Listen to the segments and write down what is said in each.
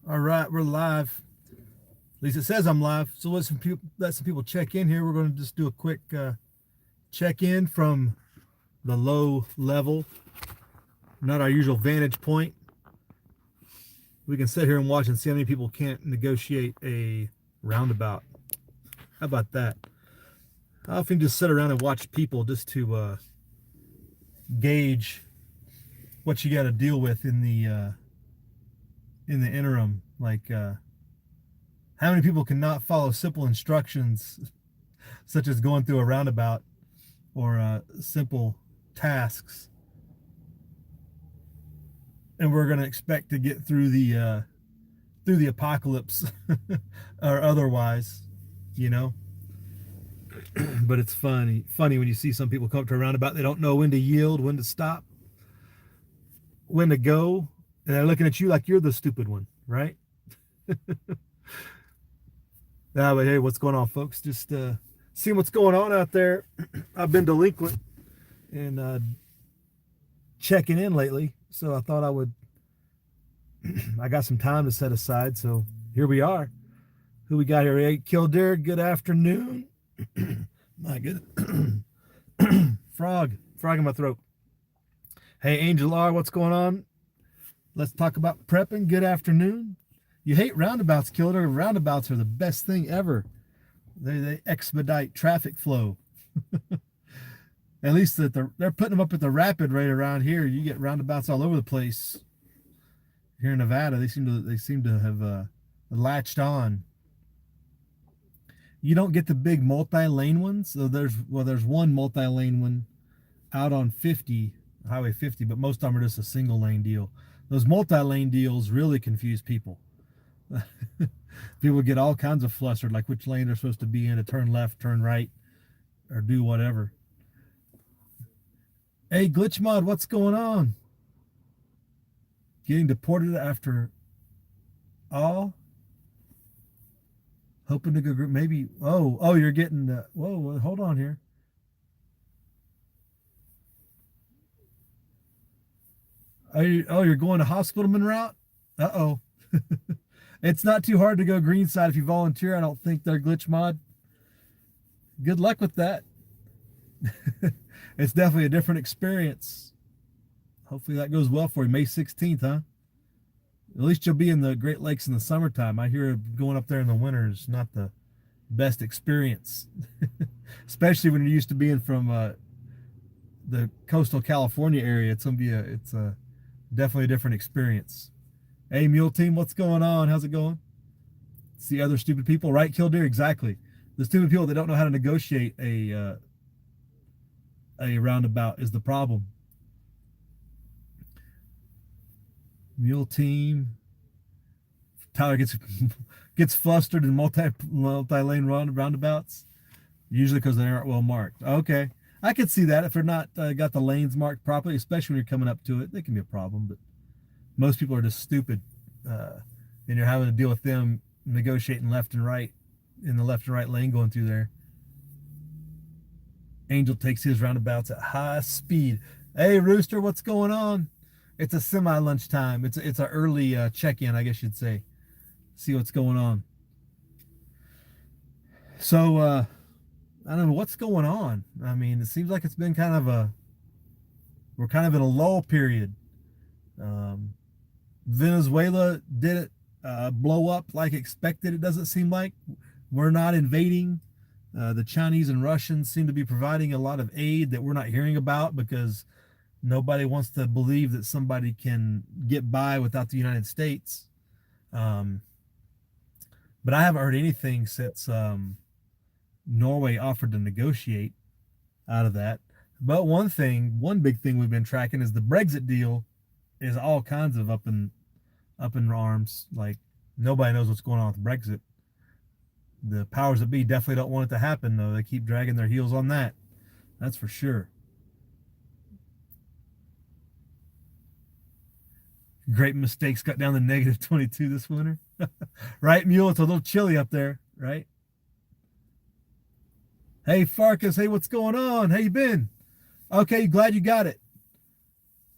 All right, we're live. At least it says I'm live. So let some people check in here. We're going to just do a quick check in from the low level, not our usual vantage point. We can sit here and watch and see how many people can't negotiate a roundabout. How about that? I often just sit around and watch people just to gauge what you got to deal with in the interim. Like how many people cannot follow simple instructions, such as going through a roundabout or simple tasks, and we're going to expect to get through the apocalypse or otherwise, you know. But it's funny when you see some people come up to a roundabout, they don't know when to yield, when to stop, when to go, and they're looking at you like you're the stupid one, right? But hey, what's going on, folks? Just seeing what's going on out there. I've been delinquent and checking in lately, so I thought I would. I got some time to set aside, so here we are. Who we got here? Hey, Kildare, good afternoon. My good frog in my throat. Hey, Angel R, what's going on? Let's talk about prepping. Good afternoon. You hate roundabouts, Kildare. Roundabouts are the best thing ever. They expedite traffic flow. At least that they're putting them up at the rapid rate around here. You get roundabouts all over the place. Here in Nevada, they seem to have latched on. You don't get the big multi-lane ones. So there's one multi-lane one out on 50, Highway 50, but most of them are just a single lane deal. Those multi-lane deals really confuse people. People get all kinds of flustered, like which lane they're supposed to be in, to turn left, turn right, or do whatever. Hey, Glitch Mod, what's going on? Getting deported after all? Hoping to go maybe. Oh, you're getting. Whoa, hold on here. You're going to Hospitalman route? Uh-oh. It's not too hard to go green side if you volunteer. I don't think they're Glitch Mod. Good luck with that. It's definitely a different experience. Hopefully that goes well for you. May 16th, huh? At least you'll be in the Great Lakes in the summertime. I hear going up there in the winter is not the best experience, especially when you're used to being from the coastal California area. It's definitely a different experience. Hey, Mule Team, what's going on? How's it going? It's the other stupid people, right, Kildare? Exactly. The stupid people that don't know how to negotiate a roundabout is the problem. Mule Team. Tyler gets flustered in multi-lane roundabouts, usually because they aren't well marked. Okay, I could see that if they're not got the lanes marked properly, especially when you're coming up to it. They can be a problem, but most people are just stupid, and you're having to deal with them negotiating left and right in the left and right lane going through there. Angel takes his roundabouts at high speed. Hey, Rooster, what's going on? It's a semi-lunchtime. It's an early check-in, I guess you'd say. See what's going on. So, I don't know what's going on. I mean, it seems like it's been we're kind of in a lull period. Venezuela didn't blow up like expected, it doesn't seem like. We're not invading. The Chinese and Russians seem to be providing a lot of aid that we're not hearing about because nobody wants to believe that somebody can get by without the United States. But I haven't heard anything since Norway offered to negotiate out of that. But one big thing we've been tracking is the Brexit deal is all kinds of up in arms. Like nobody knows what's going on with Brexit. The powers that be definitely don't want it to happen, though. They keep dragging their heels on that. That's for sure. Great mistakes got down to negative 22 this winter. Right, Mule? It's a little chilly up there, right? Hey, Farkas. Hey, what's going on? How you been? Okay, glad you got it.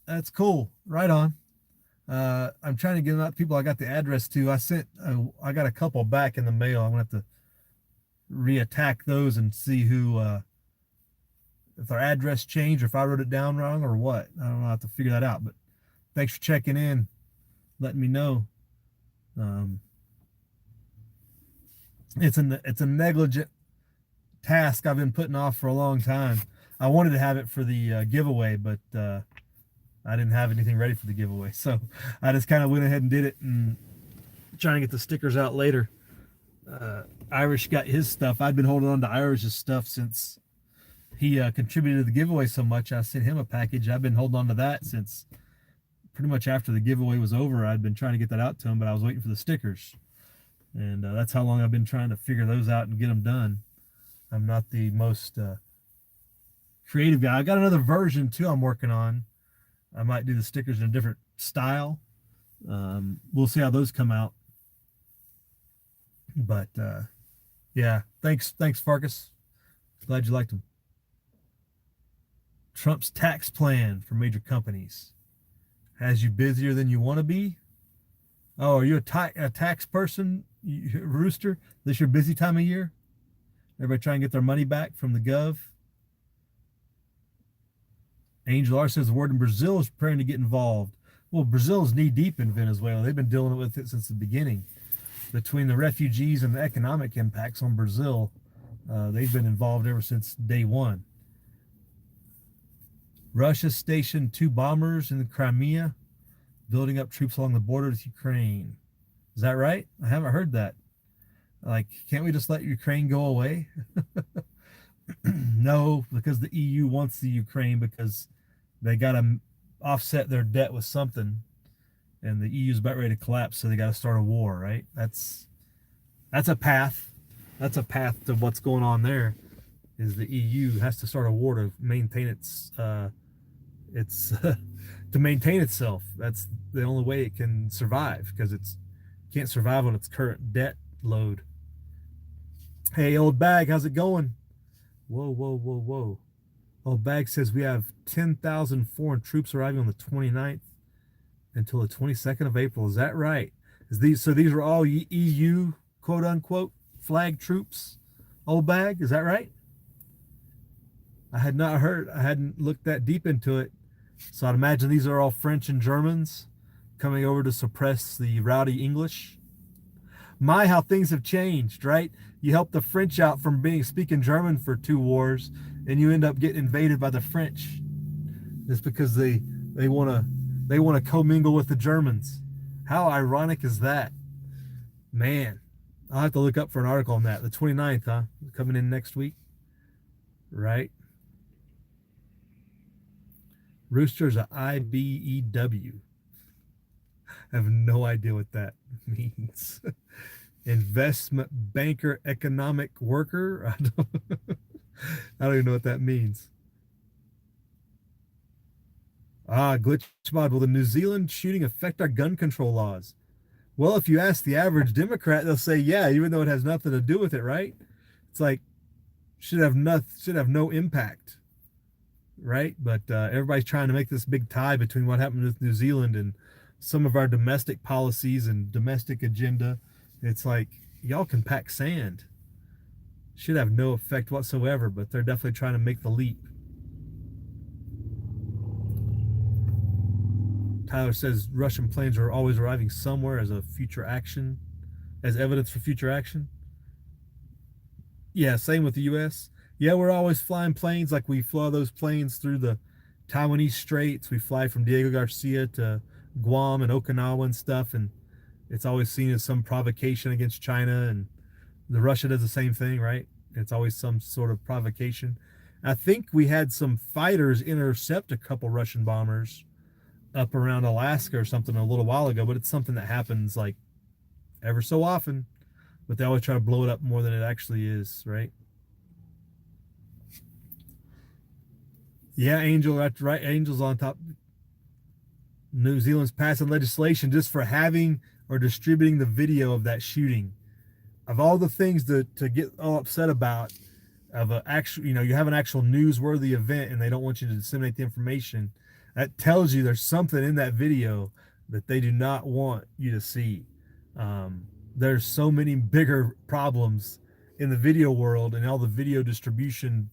That's cool. Right on. I'm trying to get them out to people I got the address to. I got a couple back in the mail. I'm gonna have to reattack those and see who, if their address changed or if I wrote it down wrong or what. I don't know. I have to figure that out. But thanks for checking in, letting me know. It's a negligent task I've been putting off for a long time. I wanted to have it for the giveaway, but I didn't have anything ready for the giveaway, so I just kind of went ahead and did it, and trying to get the stickers out later. Irish got his stuff. I'd been holding on to Irish's stuff since he contributed to the giveaway so much. I sent him a package. I've been holding on to that since pretty much after the giveaway was over. I'd been trying to get that out to him, but I was waiting for the stickers, and that's how long I've been trying to figure those out and get them done. I'm not the most creative guy. I got another version too I'm working on. I might do the stickers in a different style. We'll see how those come out. But yeah, thanks Farkas. Glad you liked them. Trump's tax plan for major companies has you busier than you want to be. Oh, are you a tax person, Rooster? This your busy time of year? Everybody try and get their money back from the gov. Angel R says the ward in Brazil is preparing to get involved. Well, Brazil's knee deep in Venezuela. They've been dealing with it since the beginning. Between the refugees and the economic impacts on Brazil, they've been involved ever since day one. Russia stationed 2 bombers in the Crimea, building up troops along the border with Ukraine. Is that right? I haven't heard that. Like, can't we just let Ukraine go away? No, because the EU wants the Ukraine because they got to offset their debt with something, and the EU is about ready to collapse, so they got to start a war, right? That's a path. That's a path to what's going on there. Is the EU has to start a war to maintain its to maintain itself. That's the only way it can survive, because it can't survive on its current debt load. Hey, old bag, how's it going? Whoa. Old bag says we have 10,000 foreign troops arriving on the 29th until the 22nd of April. Is that right? These are all EU quote unquote flag troops? Old bag, is that right? I hadn't looked that deep into it. So I'd imagine these are all French and Germans coming over to suppress the rowdy English. My, how things have changed, right? You help the French out from speaking German for 2 wars, and you end up getting invaded by the French just because they want to commingle with the Germans. How ironic is that? Man, I'll have to look up for an article on that. The 29th, huh? Coming in next week, right? Rooster's a IBEW. I have no idea what that means. Investment banker, economic worker. I don't even know what that means. Glitchmod, will the New Zealand shooting affect our gun control laws? Well, if you ask the average Democrat, they'll say, yeah, even though it has nothing to do with it, right? It's like, should have no impact, right? But everybody's trying to make this big tie between what happened with New Zealand and some of our domestic policies and domestic agenda. It's like, y'all can pack sand. Should have no effect whatsoever, but they're definitely trying to make the leap. Tyler says Russian planes are always arriving somewhere as a future action, as evidence for future action. Yeah, same with the U.S. Yeah, we're always flying planes. Like, we fly those planes through the Taiwanese Straits. We fly from Diego Garcia to Guam and Okinawa and stuff, and it's always seen as some provocation against China, and the Russia does the same thing, right? It's always some sort of provocation. I think we had some fighters intercept a couple Russian bombers up around Alaska or something a little while ago, but it's something that happens like ever so often, but they always try to blow it up more than it actually is, right? Yeah, Angel, that's right. Angel's on top. New Zealand's passing legislation just for having or distributing the video of that shooting. Of all the things to get all upset about, of a actual, you have an actual newsworthy event and they don't want you to disseminate the information, that tells you there's something in that video that they do not want you to see. Um, there's so many bigger problems in the video world and all the video distribution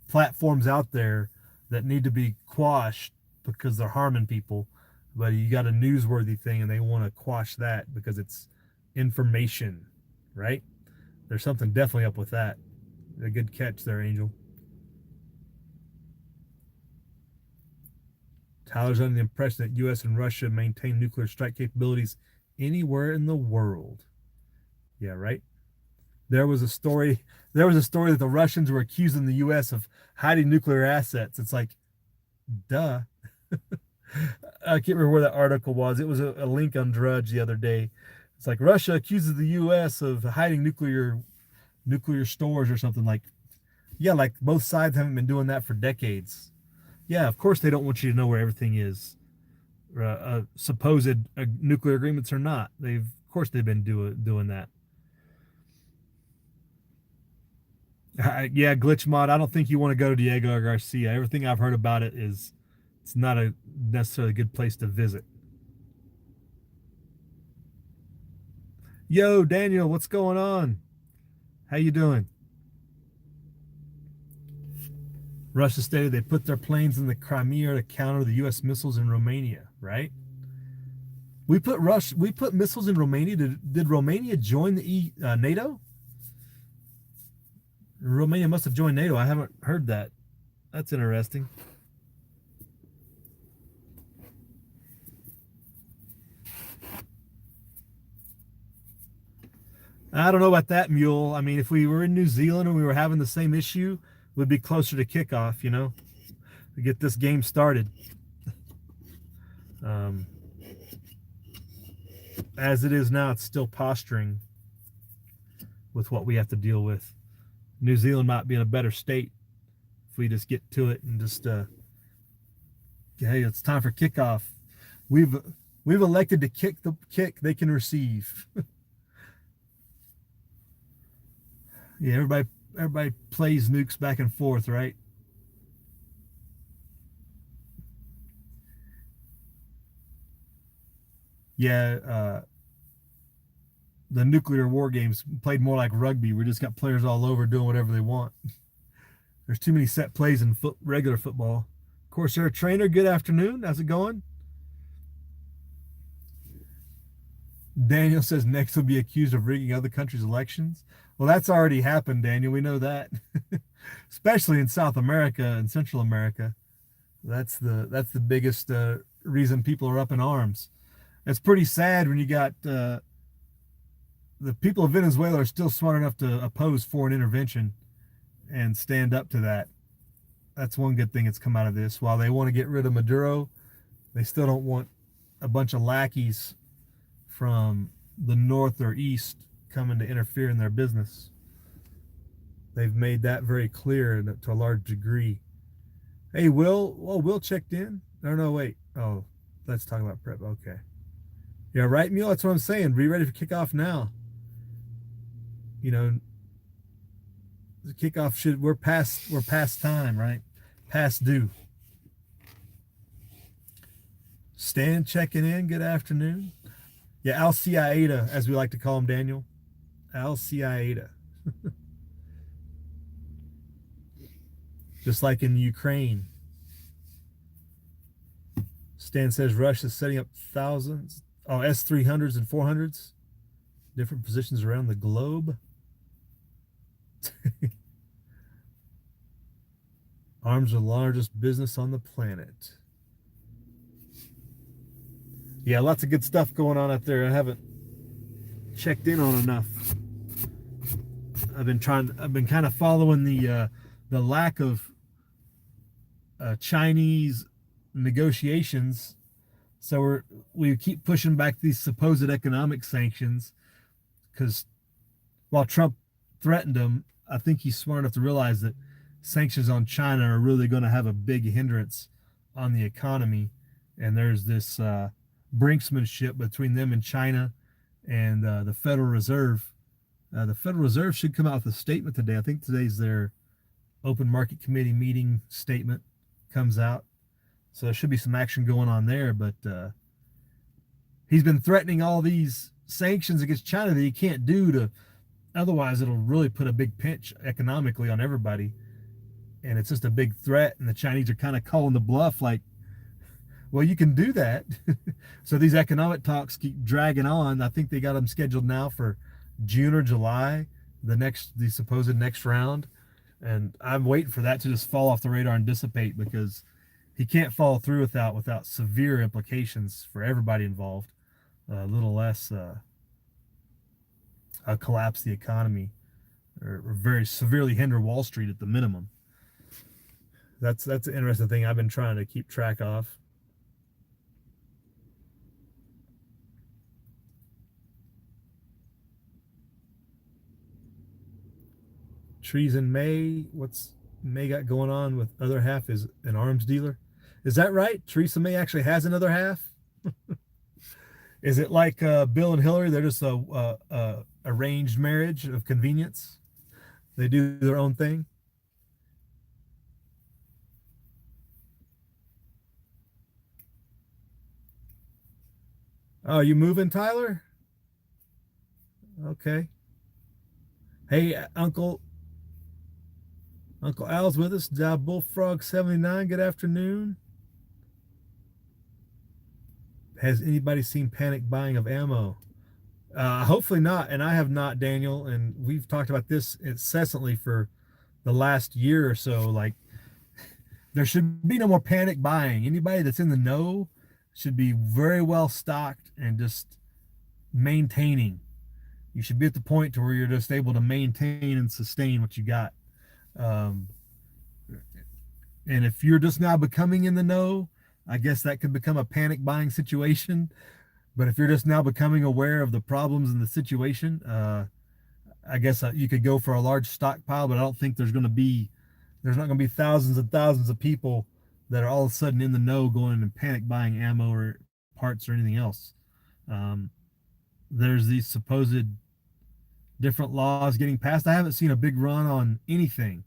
platforms out there that need to be quashed because they're harming people. But you got a newsworthy thing and they want to quash that because it's information, right? There's something definitely up with that. A good catch there, Angel. Tyler's under the impression that U.S. and Russia maintain nuclear strike capabilities anywhere in the world. Yeah, right. There was a story. There was a story that the Russians were accusing the U.S. of hiding nuclear assets. It's like, duh. I can't remember where that article was. It was a link on Drudge the other day. It's like Russia accuses the U.S. of hiding nuclear stores or something. Like, yeah, like both sides haven't been doing that for decades. Yeah, of course they don't want you to know where everything is. Supposed nuclear agreements or not, of course they've been doing that. Yeah, glitch mod. I don't think you want to go to Diego Garcia. Everything I've heard about it is it's not a necessarily good place to visit. Yo, Daniel, what's going on? How you doing? Russia stated they put their planes in the Crimea to counter the U.S. missiles in Romania. Right? We put missiles in Romania. Did Romania join the NATO? Romania must have joined NATO. I haven't heard that. That's interesting. I don't know about that, Mule. I mean, if we were in New Zealand and we were having the same issue, we'd be closer to kickoff, to get this game started. As it is now, it's still posturing with what we have to deal with. New Zealand might be in a better state if we just get to it and just, hey, it's time for kickoff. We've elected to kick the kick they can receive. Yeah, everybody plays nukes back and forth, right? Yeah, the nuclear war games played more like rugby. We just got players all over doing whatever they want. There's too many set plays in regular football. Corsair Trainer, good afternoon. How's it going? Daniel says next will be accused of rigging other countries' elections. Well, that's already happened, Daniel. We know that. Especially in South America and Central America. That's the biggest reason people are up in arms. It's pretty sad when you got the people of Venezuela are still smart enough to oppose foreign intervention and stand up to that. That's one good thing that's come out of this. While they want to get rid of Maduro, they still don't want a bunch of lackeys from the north or east coming to interfere in their business. They've made that very clear to a large degree. Hey, Will checked in. No, wait. Oh, let's talk about prep. Okay. Yeah, right, Mule. That's what I'm saying. Be ready for kickoff now. The kickoff we're past time, right? Past due. Stan checking in. Good afternoon. Yeah, Al-Qaeda, as we like to call him, Daniel. Al-Qaeda. Just like in Ukraine. Stan says Russia's setting up thousands. Oh, S-300s and 400s. Different positions around the globe. Arms are the largest business on the planet. Yeah, lots of good stuff going on out there. I haven't checked in on enough. I've been kind of following the lack of Chinese negotiations. So we keep pushing back these supposed economic sanctions because while Trump threatened them, I think he's smart enough to realize that sanctions on China are really going to have a big hindrance on the economy. And there's this brinksmanship between them and China and the Federal Reserve. The Federal Reserve should come out with a statement today. I think today's their open market committee meeting statement comes out. So there should be some action going on there. But he's been threatening all these sanctions against China that he can't do to, otherwise it'll really put a big pinch economically on everybody. And it's just a big threat. And the Chinese are kind of calling the bluff like, well, you can do that. So these economic talks keep dragging on. I think they got them scheduled now for June or July, the supposed next round. And I'm waiting for that to just fall off the radar and dissipate, because he can't follow through without severe implications for everybody involved. A little less collapse the economy, or very severely hinder Wall Street at the minimum. That's an interesting thing I've been trying to keep track of. Trees in May. What's May got going on with other half is an arms dealer. Is that right? Theresa May actually has another half? Is it like Bill and Hillary? They're just a arranged marriage of convenience. They do their own thing. Oh, you moving, Tyler? Okay. Hey, Uncle Al's with us. Bullfrog 79. Good afternoon. Has anybody seen panic buying of ammo? Hopefully not, and I have not, Daniel. And we've talked about this incessantly for the last year or so. Like, there should be no more panic buying. Anybody that's in the know should be very well stocked and just maintaining. You should be at the point to where you're just able to maintain and sustain what you got. Um, and if you're just now becoming in the know, I guess that could become a panic buying situation. But if you're just now becoming aware of the problems in the situation, I guess you could go for a large stockpile. But I don't think there's not going to be thousands and thousands of people that are all of a sudden in the know going and panic buying ammo or parts or anything else. There's these supposed different laws getting passed. I haven't seen a big run on anything.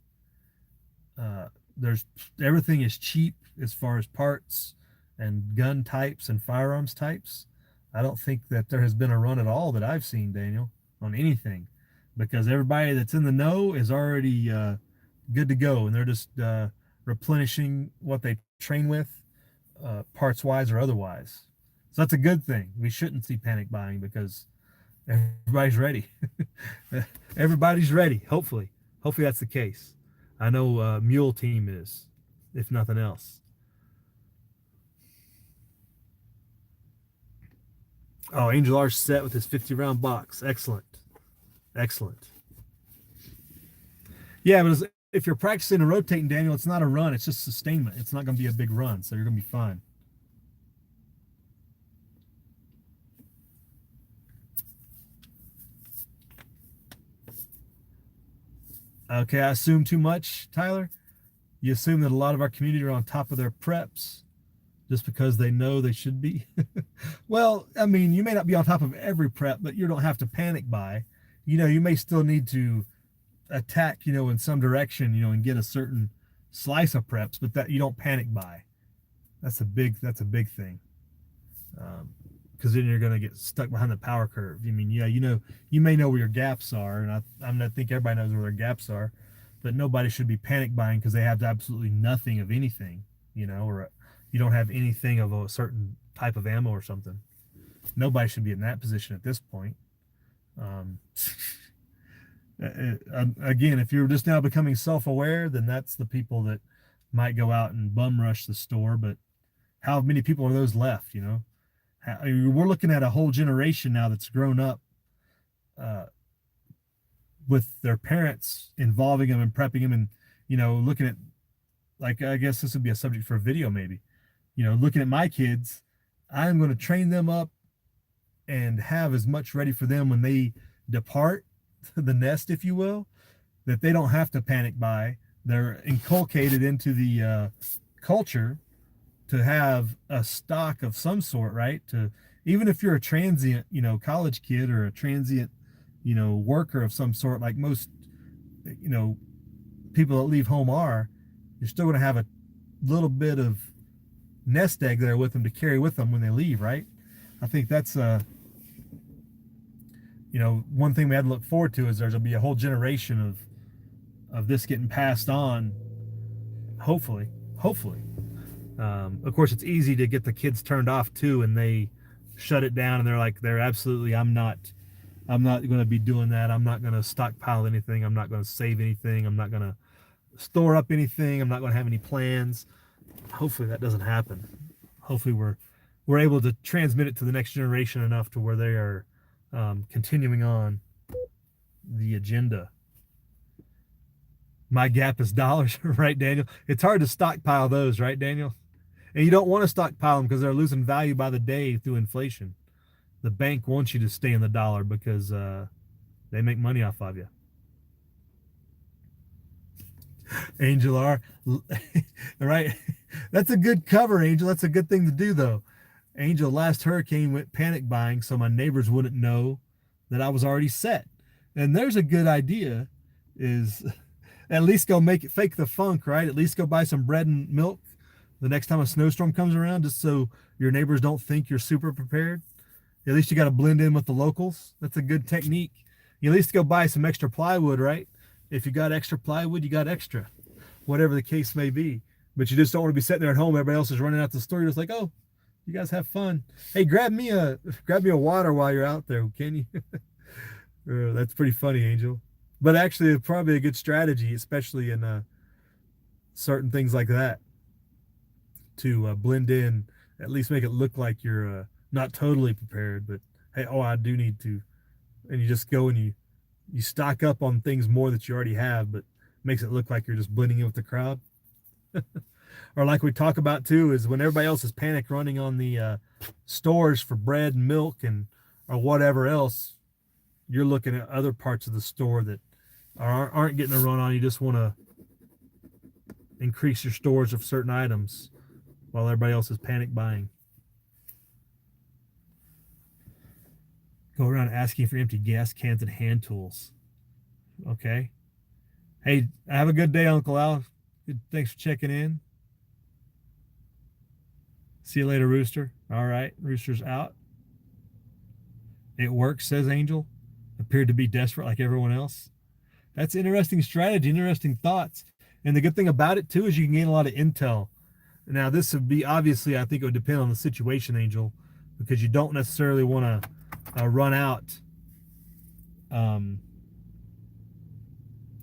There's everything is cheap as far as parts and gun types and firearms types. I don't think that there has been a run at all that I've seen, Daniel, on anything, because everybody that's in the know is already good to go, and they're just replenishing what they train with, parts wise or otherwise. So that's a good thing. We shouldn't see panic buying because everybody's ready. Everybody's ready. Hopefully that's the case. I know Mule Team is, if nothing else. Oh, Angel R's set with his 50-round box. Excellent. Yeah, but if you're practicing and rotating, Daniel, it's not a run. It's just sustainment. It's not going to be a big run, so you're going to be fine. Okay, I assume too much, Tyler. You assume that a lot of our community are on top of their preps just because they know they should be. Well, I mean, you may not be on top of every prep, but you don't have to panic buy. You may still need to attack, in some direction, and get a certain slice of preps, but that you don't panic buy. That's a big thing. Because then you're going to get stuck behind the power curve. I mean, yeah, you may know where your gaps are, and I think everybody knows where their gaps are, but nobody should be panic buying because they have absolutely nothing of anything, or you don't have anything of a certain type of ammo or something. Nobody should be in that position at this point. Again, if you're just now becoming self-aware, then that's the people that might go out and bum rush the store. But how many people are those left? We're looking at a whole generation now that's grown up with their parents involving them and prepping them, and looking at, like, I guess this would be a subject for a video maybe. Looking at my kids, I'm going to train them up and have as much ready for them when they depart the nest, if you will, that they don't have to panic buy. They're inculcated into the culture to have a stock of some sort, right? To, even if you're a transient, college kid, or a transient, worker of some sort, like most, people that leave home are, you're still going to have a little bit of nest egg there with them to carry with them when they leave, right? I think that's one thing we had to look forward to is there'll be a whole generation of this getting passed on. Hopefully. Of course, it's easy to get the kids turned off too, and they shut it down, and they're absolutely, I'm not going to be doing that. I'm not going to stockpile anything. I'm not going to save anything. I'm not going to store up anything. I'm not going to have any plans. Hopefully that doesn't happen. Hopefully we're able to transmit it to the next generation enough to where they are continuing on the agenda. My gap is dollars, right, Daniel? It's hard to stockpile those, right, Daniel? And you don't want to stockpile them because they're losing value by the day through inflation. The bank wants you to stay in the dollar because they make money off of you. Angel R. Right? That's a good cover, Angel. That's a good thing to do, though. Angel, last hurricane went panic buying so my neighbors wouldn't know that I was already set. And there's a good idea is at least go make it fake the funk, right? At least go buy some bread and milk the next time a snowstorm comes around, just so your neighbors don't think you're super prepared. At least you got to blend in with the locals. That's a good technique. You at least go buy some extra plywood, right? If you got extra plywood, you got extra, whatever the case may be. But you just don't want to be sitting there at home. Everybody else is running out the store. You're just like, oh, you guys have fun. Hey, grab me a water while you're out there, can you? That's pretty funny, Angel. But actually, it's probably a good strategy, especially in certain things like that, to blend in, at least make it look like you're not totally prepared. But hey, I do need to, and you just go and you stock up on things more that you already have, but makes it look like you're just blending in with the crowd. Or like we talk about too, is when everybody else is panic running on the stores for bread and milk or whatever else, you're looking at other parts of the store that aren't getting a run on. You just want to increase your stores of certain items while everybody else is panic buying. Go around asking for empty gas cans and hand tools. Okay. Hey, have a good day, Uncle Al. Thanks for checking in. See you later, Rooster. All right, Rooster's out. It works, says Angel. Appeared to be desperate like everyone else. That's interesting strategy, interesting thoughts. And the good thing about it, too, is you can gain a lot of intel. Now, this would be, obviously, I think it would depend on the situation, Angel, because you don't necessarily want to run out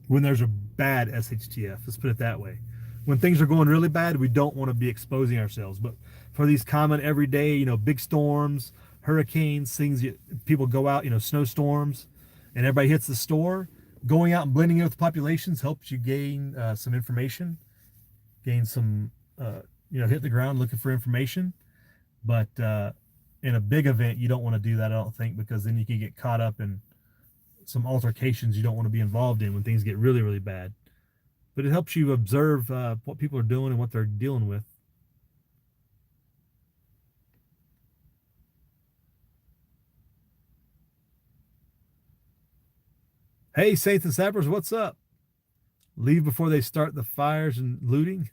when there's a bad SHTF. Let's put it that way. When things are going really bad, we don't want to be exposing ourselves. But for these common everyday, big storms, hurricanes, things people go out, snowstorms, and everybody hits the store, going out and blending in with the populations helps you gain some information, gain some, hit the ground looking for information. But in a big event, you don't want to do that, I don't think, because then you can get caught up in some altercations you don't want to be involved in when things get really, really bad. But it helps you observe what people are doing and what they're dealing with. Hey, Saints and Sappers, what's up? Leave before they start the fires and looting?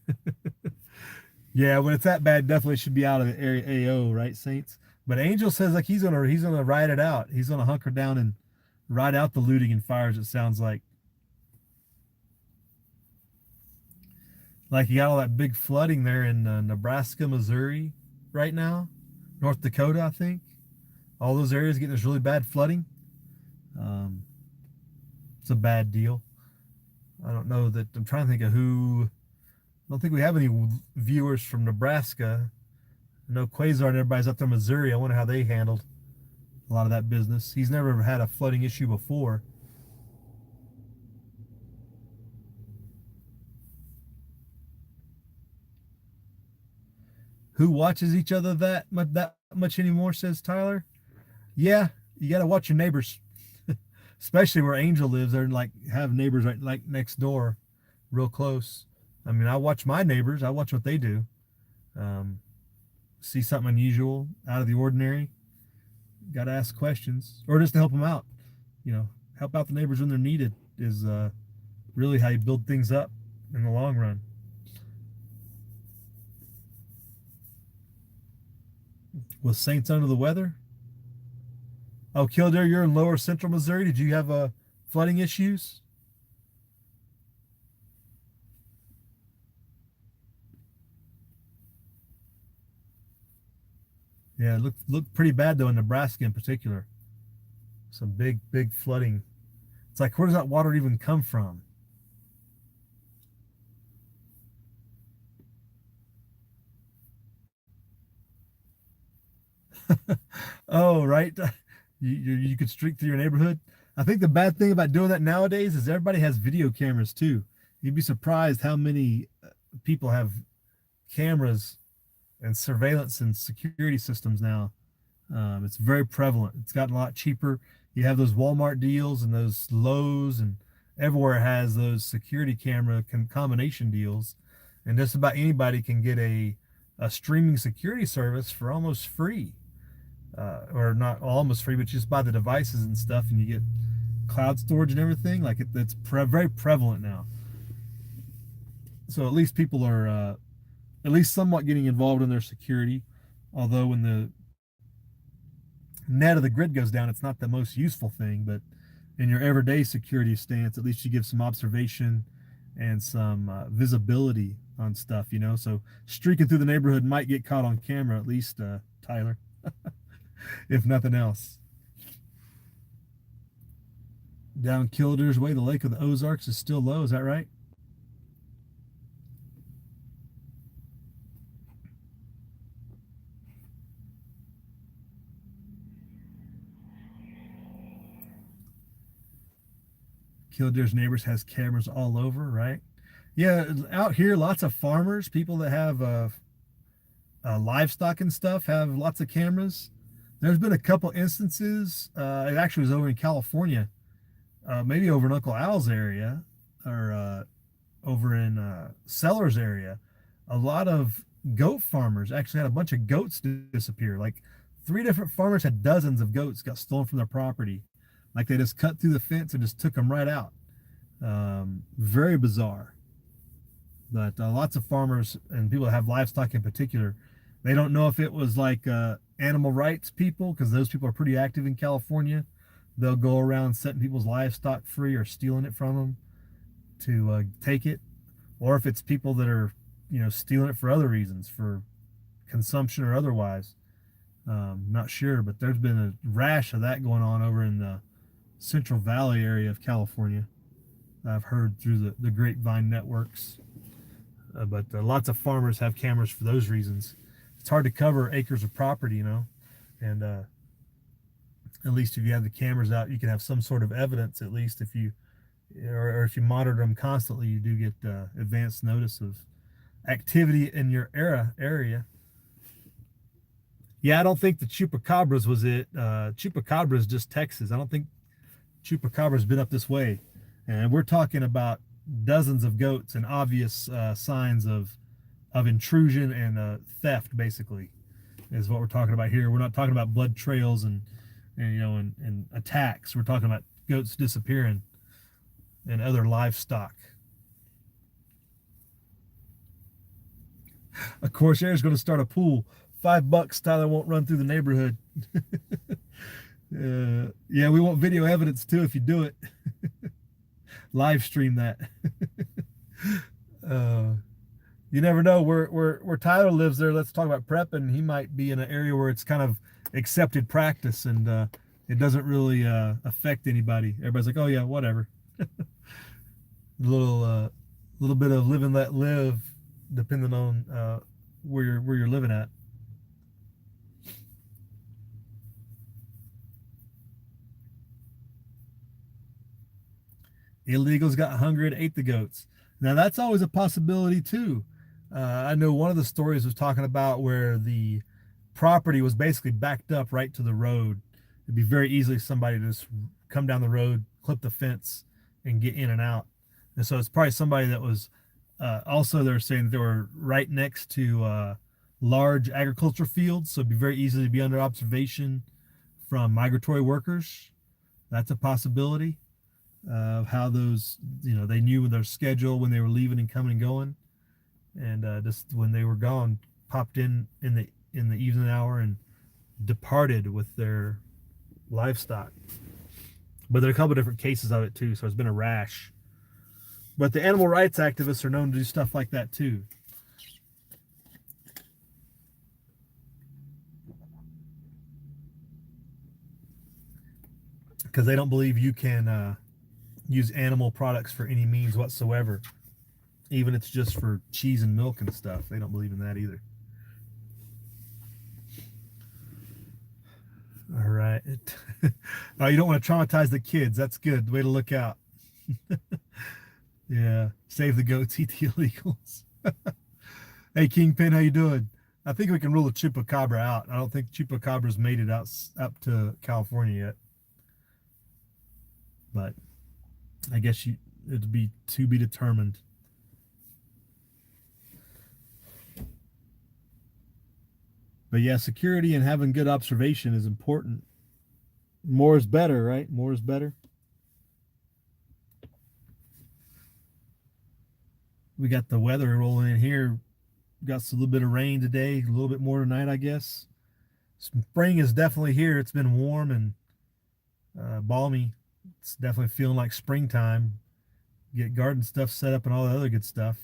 Yeah, when it's that bad, definitely should be out of the area AO, right, Saints? But Angel says like he's gonna ride it out. He's gonna hunker down and ride out the looting and fires, it sounds like. Like you got all that big flooding there in Nebraska, Missouri right now, North Dakota, I think. All those areas getting this really bad flooding. It's a bad deal. I don't know that, I'm trying to think of who. I don't think we have any viewers from Nebraska. I know Quasar and everybody's up there in Missouri. I wonder how they handled a lot of that business. He's never had a flooding issue before. Who watches each other that much anymore, says Tyler. Yeah, you got to watch your neighbors. Especially where Angel lives. They're like have neighbors right like next door, real close. I mean, I watch my neighbors. I watch what they do. See something unusual, out of the ordinary, got to ask questions, or just to help them out. Help out the neighbors when they're needed is really how you build things up in the long run. Was Saints under the weather? Oh, Kildare, you're in lower central Missouri. Did you have flooding issues? Yeah, it looked pretty bad though in Nebraska in particular. Some big flooding. It's like, where does that water even come from? Oh, right. You could streak through your neighborhood. I think the bad thing about doing that nowadays is everybody has video cameras too. You'd be surprised how many people have cameras and surveillance and security systems now. It's very prevalent. It's gotten a lot cheaper. You have those Walmart deals and those Lowe's, and everywhere has those security camera combination deals, and just about anybody can get a streaming security service for almost free, or not almost free, but just buy the devices and stuff, and you get cloud storage and everything. Like it's very prevalent now. So at least people are at least somewhat getting involved in their security. Although when the net of the grid goes down, it's not the most useful thing, but in your everyday security stance, at least you give some observation and some visibility on stuff, you know. So streaking through the neighborhood might get caught on camera, at least, Tyler, if nothing else. Down Kildare's way, the Lake of the Ozarks is still low. Is that right? Kildare's neighbors has cameras all over, right? Yeah, out here, lots of farmers, people that have livestock and stuff, have lots of cameras. There's been a couple instances. It actually was over in California, maybe over in Uncle Al's area, or over in Sellers area. A lot of goat farmers actually had a bunch of goats disappear. Like three different farmers had dozens of goats got stolen from their property. Like they just cut through the fence and just took them right out. Very bizarre. But lots of farmers and people that have livestock in particular, they don't know if it was like animal rights people, because those people are pretty active in California. They'll go around setting people's livestock free or stealing it from them to take it, or if it's people that are, you know, stealing it for other reasons, for consumption or otherwise. Not sure, but there's been a rash of that going on over in the Central Valley area of California. I've heard through the grapevine networks. But lots of farmers have cameras for those reasons. It's hard to cover acres of property, you know, and at least if you have the cameras out, you can have some sort of evidence. At least if you, or if you monitor them constantly, you do get advanced notice of activity in your area. Yeah, I don't think the chupacabras was it. Chupacabra is just Texas. I don't think chupacabra's been up this way, and we're talking about dozens of goats and obvious signs of intrusion and theft, basically, is what we're talking about here. We're not talking about blood trails and you know, and attacks. We're talking about goats disappearing and other livestock. Of course, Eric's going to start a pool. $5, Tyler won't run through the neighborhood. Yeah, we want video evidence too if you do it. Live stream that. uh, you never know where Tyler lives there. Let's talk about prepping. He might be in an area where it's kind of accepted practice, and it doesn't really affect anybody. Everybody's like, oh yeah, whatever. Little bit of live and let live, depending on where you're living at. Illegals got hungry and ate the goats. Now that's always a possibility too. I know one of the stories was talking about where the property was basically backed up right to the road. It'd be very easily somebody to just come down the road, clip the fence, and get in and out. And so it's probably somebody that was also, they're saying that they were right next to large agriculture fields, so it'd be very easy to be under observation from migratory workers. That's a possibility of how those, you know, they knew their schedule when they were leaving and coming and going, and just when they were gone, popped in the evening hour and departed with their livestock. But there are a couple of different cases of it too, so it's been a rash. But the animal rights activists are known to do stuff like that too. Because they don't believe you can use animal products for any means whatsoever. Even if it's just for cheese and milk and stuff. They don't believe in that either. All right. Oh, you don't want to traumatize the kids. That's good. Way to look out. Yeah. Save the goats, eat the illegals. Hey, Kingpin, how you doing? I think we can rule the chupacabra out. I don't think chupacabra's made it out up to California yet. But I guess it'd be to be determined. But yeah, security and having good observation is important. More is better, right? More is better. We got the weather rolling in here. Got a little bit of rain today, a little bit more tonight, I guess. Spring is definitely here. It's been warm and balmy. It's definitely feeling like springtime. Get garden stuff set up and all the other good stuff.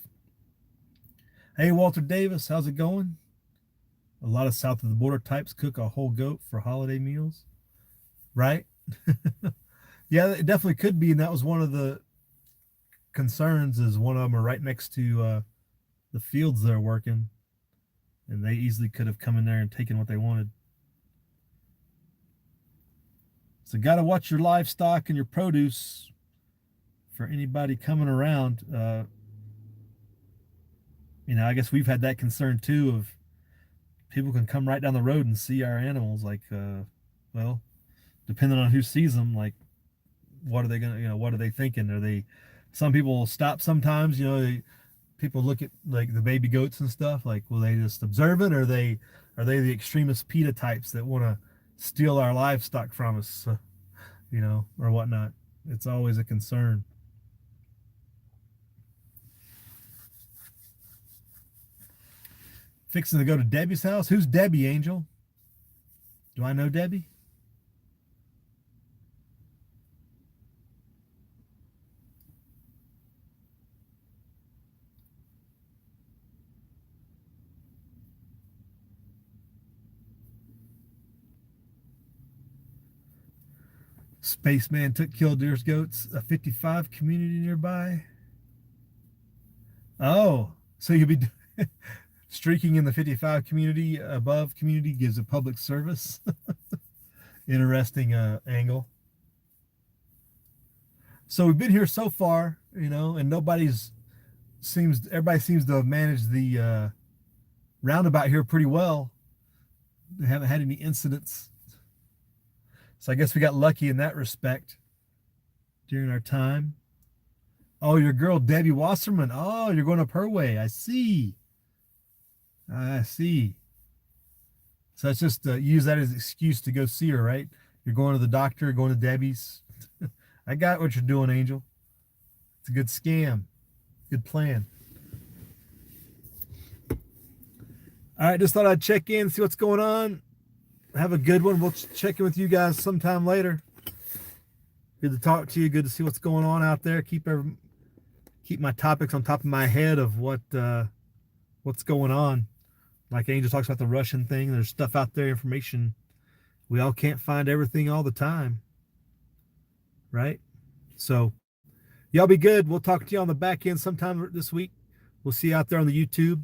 Hey, Walter Davis, how's it going? A lot of south of the border types cook a whole goat for holiday meals, right? Yeah, it definitely could be, and that was one of the concerns. Is one of them are right next to the fields they're working, and they easily could have come in there and taken what they wanted. So, got to watch your livestock and your produce for anybody coming around. I guess we've had that concern too of people can come right down the road and see our animals. Like, well, depending on who sees them, like, what are they gonna, what are they thinking? Are they? Some people will stop sometimes. People look at like the baby goats and stuff. Like, will they just observe it? Or are they the extremist PETA types that want to steal our livestock from us? Or whatnot. It's always a concern. Fixing to go to Debbie's house. Who's Debbie, Angel? Do I know Debbie? Spaceman took killdeer's goats. A 55 community nearby. Oh, so you'll be streaking in the 55 community above community gives a public service. Interesting angle. So we've been here so far, and everybody seems to have managed the roundabout here pretty well. They haven't had any incidents. So I guess we got lucky in that respect during our time. Oh, your girl, Debbie Wasserman. Oh, you're going up her way. I see. So that's just use that as an excuse to go see her, right? You're going to the doctor, going to Debbie's. I got what you're doing, Angel. It's a good scam. Good plan. All right, just thought I'd check in, see what's going on. Have a good one. We'll check in with you guys sometime later. Good to talk to you. Good to see what's going on out there. Keep my topics on top of my head of what's going on. Like Angel talks about the Russian thing. There's stuff out there, information. We all can't find everything all the time. Right? So y'all be good. We'll talk to you on the back end sometime this week. We'll see you out there on the YouTube.